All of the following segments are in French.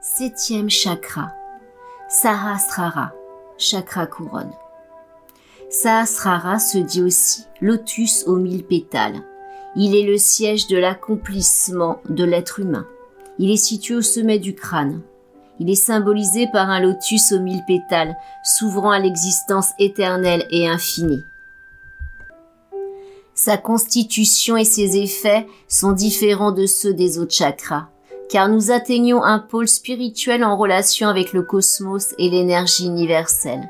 Septième chakra, Sahasrara, chakra couronne. Sahasrara se dit aussi lotus aux 1000 pétales. Il est le siège de l'accomplissement de l'être humain. Il est situé au sommet du crâne. Il est symbolisé par un lotus aux 1000 pétales, s'ouvrant à l'existence éternelle et infinie. Sa constitution et ses effets sont différents de ceux des autres chakras, car nous atteignons un pôle spirituel en relation avec le cosmos et l'énergie universelle.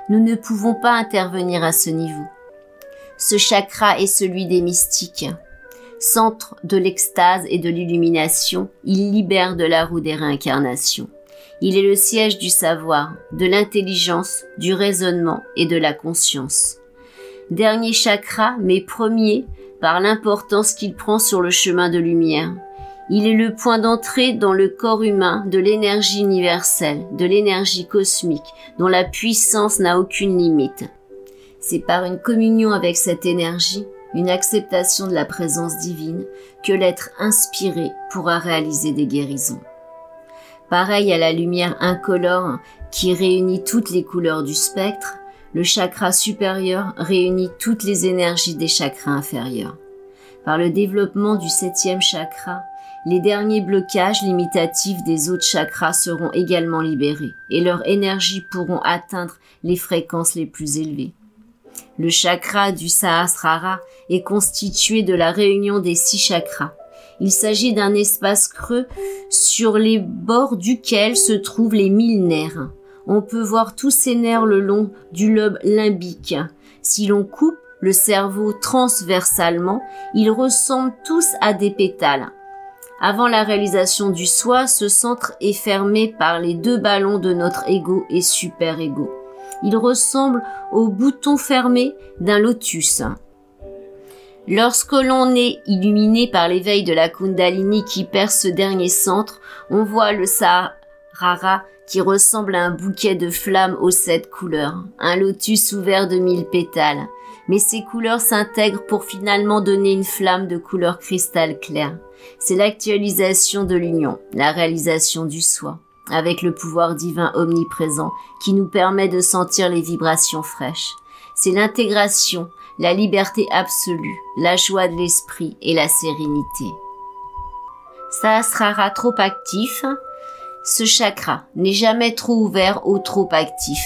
Nous ne pouvons pas intervenir à ce niveau. Ce chakra est celui des mystiques. Centre de l'extase et de l'illumination, il libère de la roue des réincarnations. Il est le siège du savoir, de l'intelligence, du raisonnement et de la conscience. Dernier chakra, mais premier, par l'importance qu'il prend sur le chemin de lumière. Il est le point d'entrée dans le corps humain de l'énergie universelle, de l'énergie cosmique, dont la puissance n'a aucune limite. C'est par une communion avec cette énergie, une acceptation de la présence divine, que l'être inspiré pourra réaliser des guérisons. Pareil à la lumière incolore qui réunit toutes les couleurs du spectre, le chakra supérieur réunit toutes les énergies des chakras inférieurs. Par le développement du septième chakra, les derniers blocages limitatifs des autres chakras seront également libérés et leurs énergies pourront atteindre les fréquences les plus élevées. Le chakra du Sahasrara est constitué de la réunion des 6 chakras. Il s'agit d'un espace creux sur les bords duquel se trouvent les 1000 nerfs. On peut voir tous ces nerfs le long du lobe limbique. Si l'on coupe le cerveau transversalement, ils ressemblent tous à des pétales. Avant la réalisation du soi, ce centre est fermé par les 2 ballons de notre ego et super-ego. Il ressemble au bouton fermé d'un lotus. Lorsque l'on est illuminé par l'éveil de la Kundalini qui perce ce dernier centre, on voit le Sahasrara qui ressemble à un bouquet de flammes aux 7 couleurs, un lotus ouvert de 1000 pétales. Mais ces couleurs s'intègrent pour finalement donner une flamme de couleur cristal clair. C'est l'actualisation de l'union, la réalisation du soi, avec le pouvoir divin omniprésent qui nous permet de sentir les vibrations fraîches. C'est l'intégration, la liberté absolue, la joie de l'esprit et la sérénité. Sahasrara trop actif, ce chakra n'est jamais trop ouvert ou trop actif.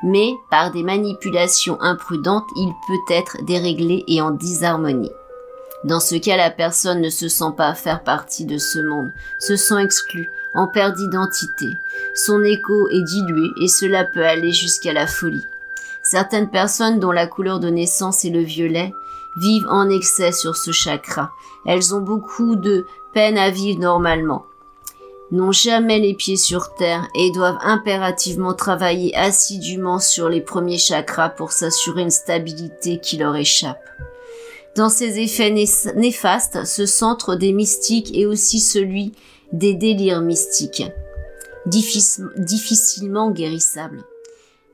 Mais par des manipulations imprudentes, il peut être déréglé et en disharmonie. Dans ce cas, la personne ne se sent pas faire partie de ce monde, se sent exclue, en perte d'identité. Son écho est dilué et cela peut aller jusqu'à la folie. Certaines personnes dont la couleur de naissance est le violet vivent en excès sur ce chakra. Elles ont beaucoup de peine à vivre normalement, n'ont jamais les pieds sur terre et doivent impérativement travailler assidûment sur les premiers chakras pour s'assurer une stabilité qui leur échappe. Dans ces effets néfastes, ce centre des mystiques est aussi celui des délires mystiques, difficilement guérissables,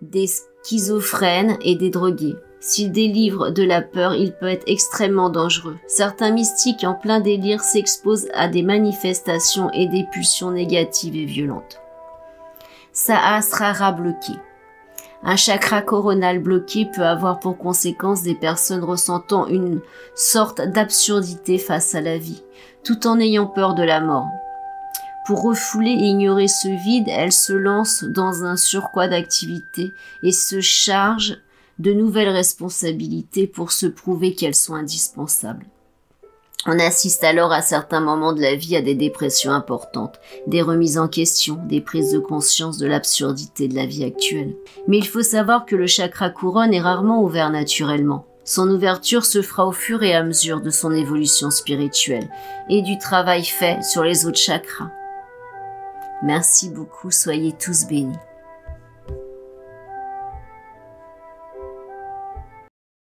des schizophrènes et des drogués. S'il délivre de la peur, il peut être extrêmement dangereux. Certains mystiques en plein délire s'exposent à des manifestations et des pulsions négatives et violentes. Sahasrara bloqué. Un chakra coronal bloqué peut avoir pour conséquence des personnes ressentant une sorte d'absurdité face à la vie, tout en ayant peur de la mort. Pour refouler et ignorer ce vide, elles se lancent dans un surcroît d'activité et se chargent de nouvelles responsabilités pour se prouver qu'elles sont indispensables. On assiste alors à certains moments de la vie à des dépressions importantes, des remises en question, des prises de conscience de l'absurdité de la vie actuelle. Mais il faut savoir que le chakra couronne est rarement ouvert naturellement. Son ouverture se fera au fur et à mesure de son évolution spirituelle et du travail fait sur les autres chakras. Merci beaucoup, soyez tous bénis.